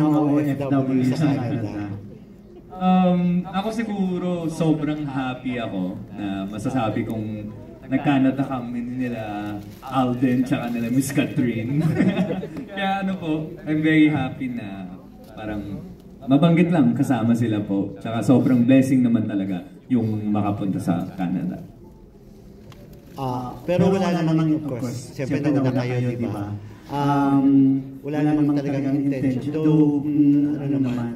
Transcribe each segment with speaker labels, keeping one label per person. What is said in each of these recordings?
Speaker 1: OFW sa Canada?
Speaker 2: Ako siguro sobrang happy ako na masasabi kong nag-Canada kami nila Alden tsaka nila Miss Catherine. Kaya ano po, I'm very happy na parang mabanggit lang kasama sila po. Tsaka sobrang blessing naman talaga yung makapunta sa Canada.
Speaker 1: Pero wala namang, of course, siyempre nauna kayo, di ba? Wala namang talagang intention. Though, ano naman,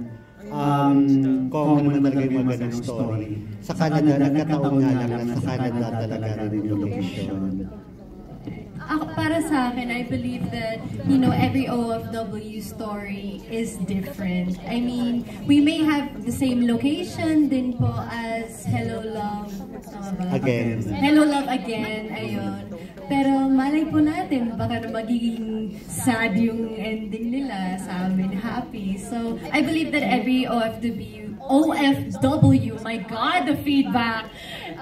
Speaker 1: kung naman talaga yung magandang story. Sa Canada, nagkataon nga lang na sa Canada talaga rin yung location.
Speaker 3: Para sa akin, I believe that, you know, every OFW story is different. I mean, we may have the same location din po as Hello Love.
Speaker 1: Again.
Speaker 3: Hello Love Again, ayun. Pero malay po natin, baka na magiging sad yung ending nila, sa amin happy. So, I believe that every OFW, my God, the feedback!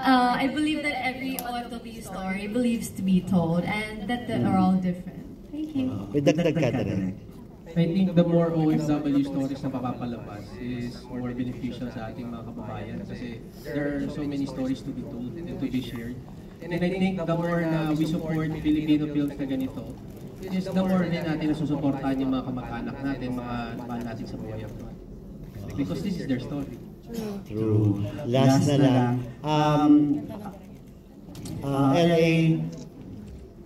Speaker 3: I believe that every OFW story believes to be told and that they are all different. Thank you.
Speaker 1: Dagdag ka rin.
Speaker 4: I think the more OFW stories na papapalabas is more beneficial sa ating mga kababayan kasi there are so many stories to be told and to be shared. And I think the more na we support Filipino films na ganito, is the more din natin nasusuportahan yung mga kamag-anak natin, mga mahal natin sa buhay abroad. Because this is their story.
Speaker 1: True. Last na lang. LA,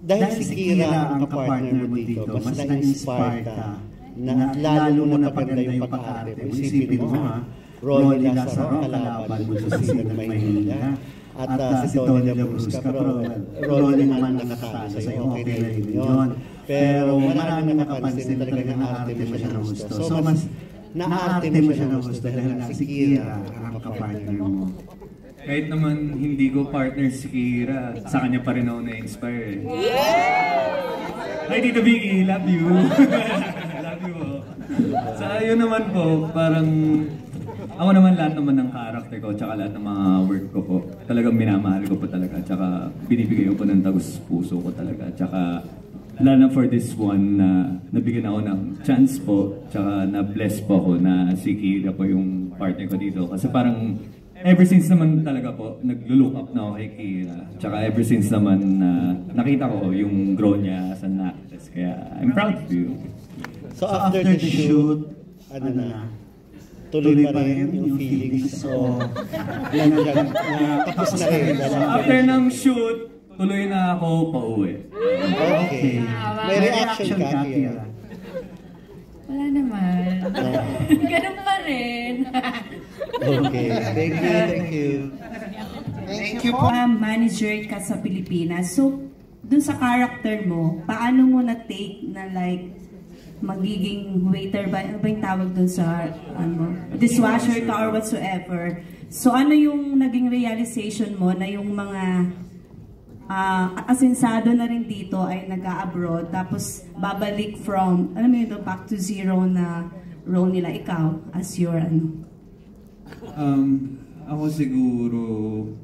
Speaker 1: dahil si Kira ang kapartner mo dito, mas na-inspire ka na lalo mo napaganda yung pag-arte mo. Isipin mo ha, Ronnie Lazaro, kalaban mo sa Silang Maynila. At si Tony Labrusca, pero Ronnie naman nakatalo sa'yo, okay na rin yun. Pero marami nakapansin talaga na arte mo siya ng gusto. So mas na-arte mo siya ng gusto dahil nga si Kira ang kapartner mo.
Speaker 2: Kahit naman hindi ko partner si Kira, sa kanya pa rin ako na-inspire. Hi Tito Vicky, love you! Love you po. Sa yun naman po, parang ako naman lahat naman ng character ko, tsaka lahat ng mga work ko po, talagang minamahal ko po talaga, tsaka binibigay ko po ng tagus puso ko talaga, tsaka lalo na for this one na nabigyan ako ng chance po, tsaka na-bless po ako na si Kira po yung partner ko dito. Kasi parang ever since naman talaga po, nag-look up na ako kay Kira. Tsaka ever since naman nakita ko yung grow niya as an actress. Kaya I'm proud of you.
Speaker 1: So after the shoot, ano na? Tuloy pa rin yung feelings. So, tapos na rin.
Speaker 2: After ng shoot, tuloy na ako pauwi.
Speaker 1: Okay. May reaction ka, Kira?
Speaker 3: Wala naman. Ganun pa rin.
Speaker 1: Okay. Thank you, thank you.
Speaker 5: Thank you po. Manager ka sa Pilipinas. So, dun sa character mo, paano mo na-take na like, magiging waiter ba? Ano ba yung tawag dun sa, dishwasher ka or whatsoever? So, ano yung naging realization mo na yung mga asensado na rin dito ay nag-a-abroad, tapos babalik from, alam mo yun, back to zero na role nila, ikaw, as your,
Speaker 2: Ako siguro,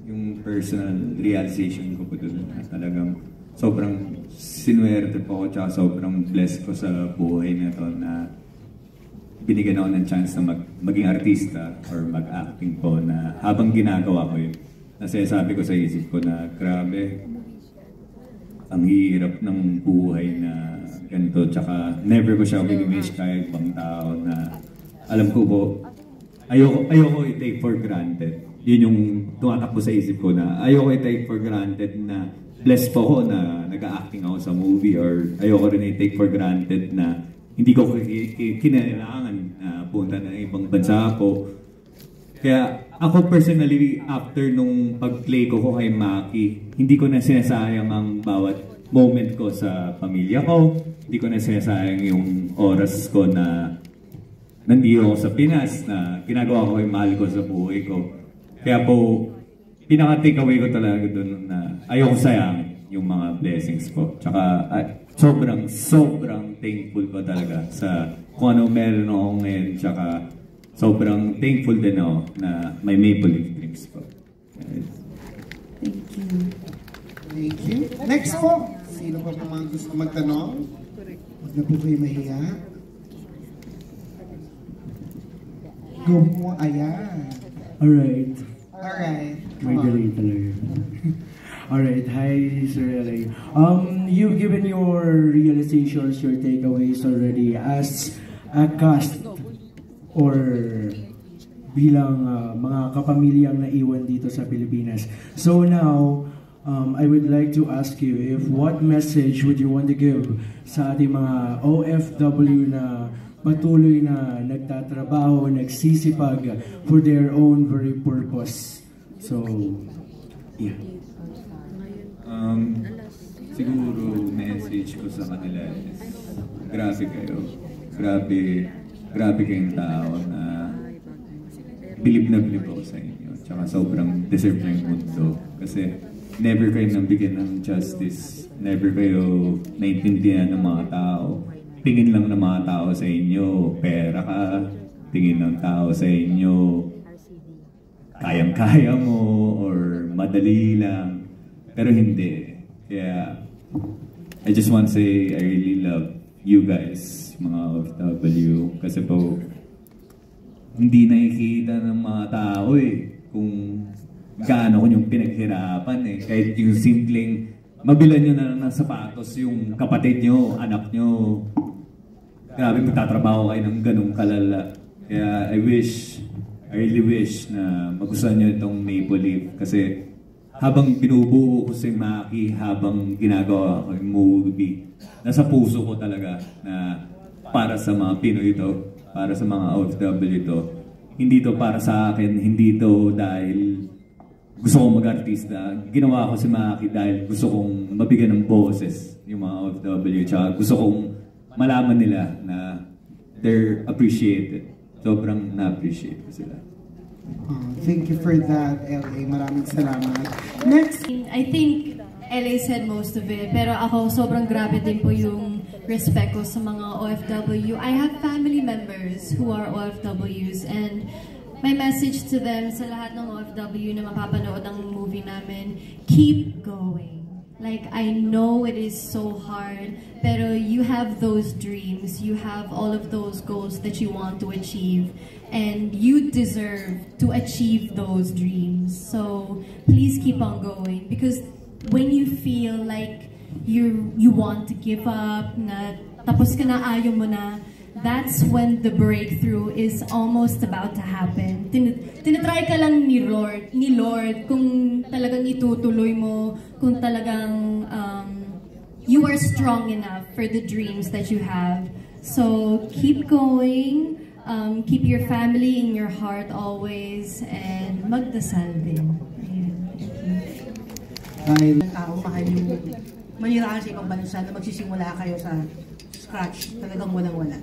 Speaker 2: yung personal realization ko po dun, talagang sobrang sinuwerte po ako, tsaka sobrang blessed ko sa buhay na to na binigyan ako ng chance na maging artista or mag-acting po na habang ginagawa ko yun. Nasasabi ko sa isip ko na grabe, ang hirap ng buhay na ganito, tsaka never ko siya wini-wish kahit ibang tao na alam ko po, ayoko i-take for granted. Yun yung tumatakbo sa isip ko na ayoko i-take for granted na blessed po ako na nag-acting ako sa movie, or ayoko rin i-take for granted na hindi ko kinailangan na punta ng ibang bansa po. Kaya ako personally, after nung pag-play ko kay Maki, hindi ko na sinasayang ang bawat moment ko sa pamilya ko. Hindi ko na sinasayang yung oras ko na nandito ako sa Pinas, na ginagawa ko yung mahal ko sa buhay ko. Kaya po, pinaka-takeaway ko talaga doon na ayoko sayangin yung mga blessings ko. Tsaka sobrang thankful ko talaga sa kung ano meron ako ngayon. Tsaka sobrang thankful din ako na may Maple Leaf Drinks po.
Speaker 5: thank you.
Speaker 6: Thank you. Next po, sino po naman gusto magtanong? Huwag na po kayo mahiya. Go mo, ayan.
Speaker 7: Alright.
Speaker 6: Alright.
Speaker 7: May galing talaga. Alright, hi Sir LA. You've given your realizations, your takeaways already as a cast or bilang mga kapamilyang naiwan dito sa Pilipinas. So now, I would like to ask you if what message would you want to give sa ating mga OFW na patuloy na nagtatrabaho, nagsisipag for their own very purpose. So, yeah.
Speaker 2: Siguro message ko sa kanila is grabe kayo. Grabe kayong tao na bilib na bilib ako sa inyo. Tsaka sobrang deserve na yung mundo. Kasi never kayo nabigyan ng justice. Never kayo naintindihan ng mga tao. Tingin lang ng mga tao sa inyo. Pera ka. Tingin ng tao sa inyo. Kayang-kaya mo or madali lang. Pero hindi. Kaya, I just want to say, I really love you guys, mga OFW. Kasi po, hindi nakikita ng mga tao kung gaano ko yung pinaghirapan Kahit yung simpleng, mabilan nyo na ng sapatos yung kapatid nyo, anak nyo. Grabe, magtatrabaho kayo ng ganung kalala. Kaya I really wish na magustuhan nyo itong Maple Leaf. Kasi habang binubuo ko si Maki, habang ginagawa ko yung movie, nasa puso ko talaga na para sa mga Pinoy ito, para sa mga OFW ito. Hindi to para sa akin, hindi to dahil gusto kong mag-artista. Ginawa ko si Maki dahil gusto kong mabigyan ng boses yung mga OFW. Tsaka gusto kong malaman nila na they're appreciated. Sobrang na-appreciate ko sila.
Speaker 6: Thank you for that, LA. Maraming salamat. Next.
Speaker 3: I think LA said most of it, pero ako sobrang grabe din po yung respect ko sa mga OFW. I have family members who are OFWs and my message to them, sa lahat ng OFW na mapapanood ng movie namin, keep going. Like, I know it is so hard, pero you have those dreams, you have all of those goals that you want to achieve, and you deserve to achieve those dreams. So, please keep on going, because when you feel like you want to give up, na tapos ka na, ayaw mo na, that's when the breakthrough is almost about to happen. Tinatry ka lang ni Lord kung talagang itutuloy mo, kung talagang you are strong enough for the dreams that you have. So keep going, keep your family in your heart always, and magdasal din.
Speaker 6: Ay,
Speaker 8: tao mahal yung manirahan sa ibang bansa na magsisimula kayo sa scratch, talagang walang-wala.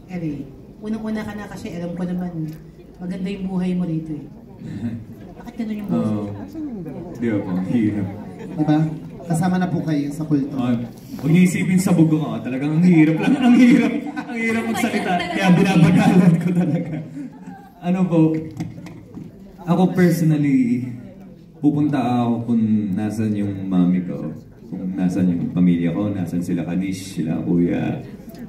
Speaker 8: Anyway, unang-una ka na kasi alam ko naman maganda yung buhay mo dito Bakit ganun yung buhay?
Speaker 2: Di ba po, hirap.
Speaker 6: Diba? Kasama na po kayo sa kulto.
Speaker 2: Huwag niyo isipin sabog ko talagang ang hirap lang, ang hirap magsalita. Kaya binabagalan ko talaga. Ano po, ako personally, pupunta ako kung nasan yung mami ko, kung nasan yung pamilya ko, nasan sila Kanish, sila kuya,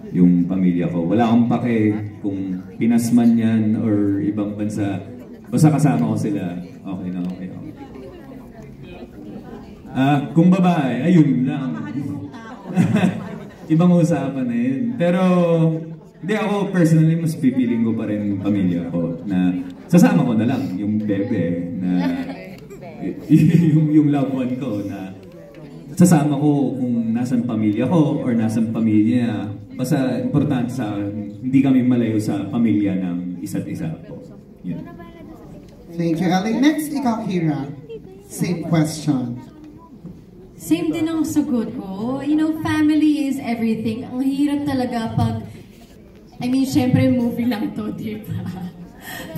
Speaker 2: yung pamilya ko. Wala akong pake kung Pinas man yan or ibang bansa. Basta kasama ko sila, okay na okay. Kung babae, ayun lang. Ibang usapan na yun. Pero, hindi ako personally, mas pipiling ko pa rin yung pamilya ko na sasama ko na lang yung bebe na yung loved one ko na sasama ko kung nasan pamilya ko or nasan pamilya niya. Basta importante sa hindi kami malayo sa pamilya ng isa't isa po. Yun.
Speaker 6: Thank you, Ellie. Next, ikaw, Kira. Same question.
Speaker 3: Same din ang sagot ko. You know, family is everything. Ang hirap talaga pag, syempre movie lang to, di ba?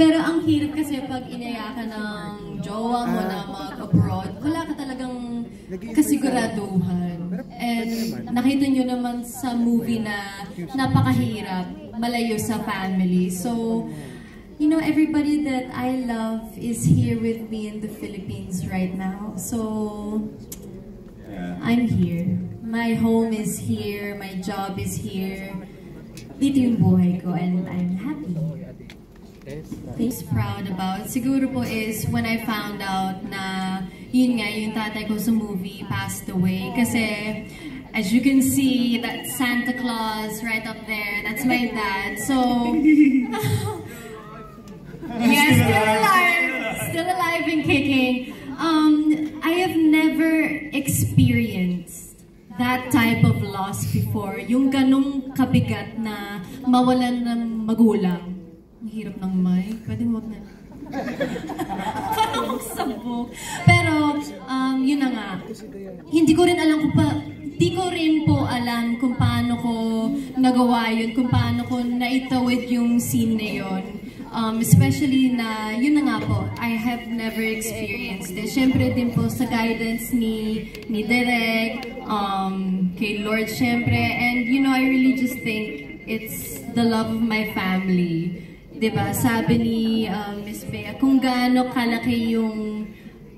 Speaker 3: Pero ang hirap kasi pag inaya ka ng jowa mo na mag-abroad, wala ka talagang kasiguraduhan. And nakita nyo naman sa movie na napakahirap, malayo sa family. So, you know, everybody that I love is here with me in the Philippines right now. So, I'm here. My home is here, my job is here. Dito yung buhay ko and I'm happy. Things proud about siguro po is when I found out na yun nga yung tatay ko sa movie passed away kasi as you can see that Santa Claus right up there, that's my dad. So yeah, still alive and kicking. I have never experienced that type of loss before. Yung ganong kabigat na mawalan ng magulang. Ang hirap ng mic. Pwede wag na. Parang sabog. Pero, yun na nga. Hindi ko rin po alam kung paano ko nagawa yun, kung paano ko naitawid yung scene na yun. Especially na, yun na nga po, I have never experienced it. Siyempre din po sa guidance ni Derek, kay Lord siyempre, and you know, I really just think it's the love of my family. Diba? Sabi ni Miss Bea, kung gaano kalaki yung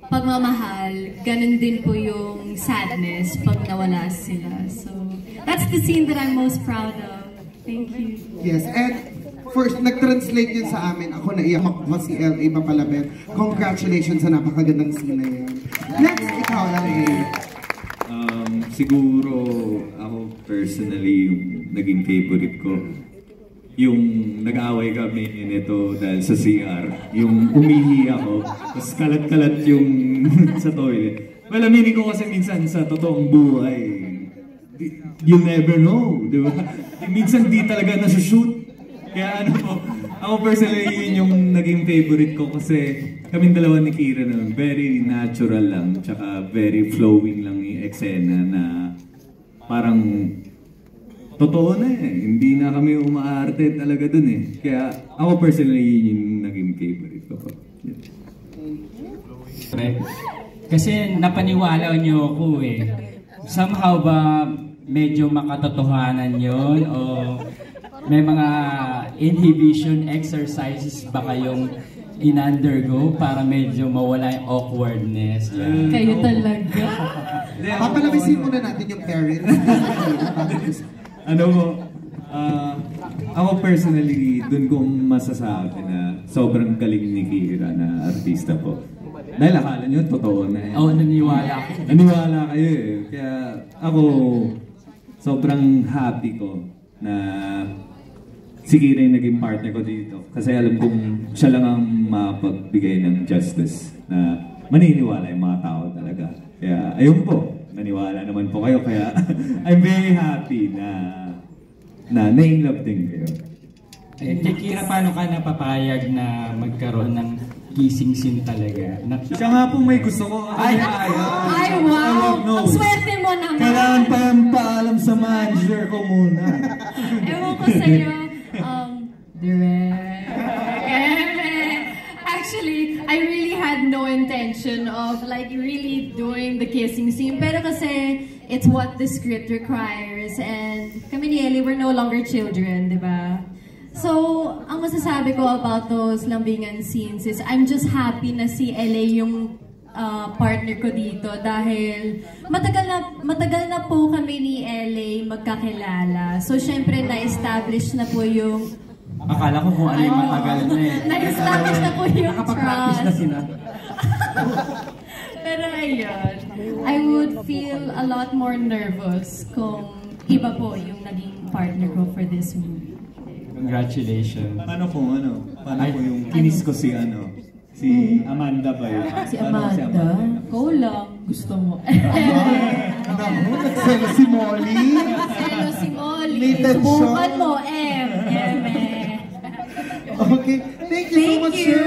Speaker 3: pagmamahal, ganun din po yung sadness pag nawala sila. So, that's the scene that I'm most proud of. Thank you.
Speaker 6: Yes, and first, nag-translate yun sa amin. Ako naiyak ako si L.A. Mapalabet. Congratulations sa napakagandang scene na yun. Next, ikaw, L.A.
Speaker 2: Siguro, ako personally, yung naging favorite ko, yung nag-away kami nito dahil sa CR, yung umihi ako, tapos kalat-kalat yung sa toilet. Well, aminin ko kasi minsan sa totoong buhay, you never know, di ba? Minsan di talaga nasushoot. Kaya ano po, ako personally yun yung naging favorite ko kasi kaming dalawa ni Kira naman, very natural lang, tsaka very flowing lang yung eksena na parang totoo na eh. Hindi na kami umaarte talaga dun eh. Kaya ako personally yun yung naging favorite ko. Yeah.
Speaker 9: Kasi napaniwala niyo ako eh. Somehow ba medyo makatotohanan yun o may mga inhibition exercises ba kayong in-undergo para medyo mawala yung awkwardness?
Speaker 3: Kayo talaga.
Speaker 6: Papalabisin muna natin yung parents.
Speaker 2: Ano mo, ako personally, dun ko masasabi na sobrang galing ni Kira na artista po. Dahil akala nyo, totoo na eh.
Speaker 9: Oo, naniwala ako.
Speaker 2: Naniwala kayo eh. Kaya ako, sobrang happy ko na si Kira yung naging partner ko dito. Kasi alam kong siya lang ang mapagbigay ng justice na maniniwala yung mga tao talaga. Kaya ayun po, naniwala naman po kayo. Kaya I'm very happy na na-in-love din kayo.
Speaker 9: Kay Kira, paano ka napapayag na magkaroon ng kissing scene talaga?
Speaker 2: Siya nga po may gusto ko.
Speaker 3: Ay, wow! Ang swerte mo naman!
Speaker 2: Kailangan pa yung paalam sa manager ko muna.
Speaker 3: Ewan ko sa'yo, Direk. Actually, I really had no intention of like really doing the kissing scene. Pero kasi, it's what the script requires. And kami ni Ellie, we're no longer children, di ba? So, ang masasabi ko about those lambingan scenes is I'm just happy na si Ellie yung partner ko dito dahil matagal na po kami ni Ellie magkakilala. So, syempre, na-establish na po yung
Speaker 9: akala ko kung ano yung matagal na eh.
Speaker 3: Na-establish na po yung
Speaker 9: nakapag-practice na sila.
Speaker 3: Pero ayun, I would feel a lot more nervous kung iba po yung naging partner ko for this movie.
Speaker 9: Congratulations.
Speaker 2: Paano po yung kinis ko si Amanda ba yun?
Speaker 3: Si Amanda? Ikaw lang. Gusto mo.
Speaker 6: Nagselo si Molly.
Speaker 3: Subukan mo,
Speaker 6: Okay. Thank you so much, sir.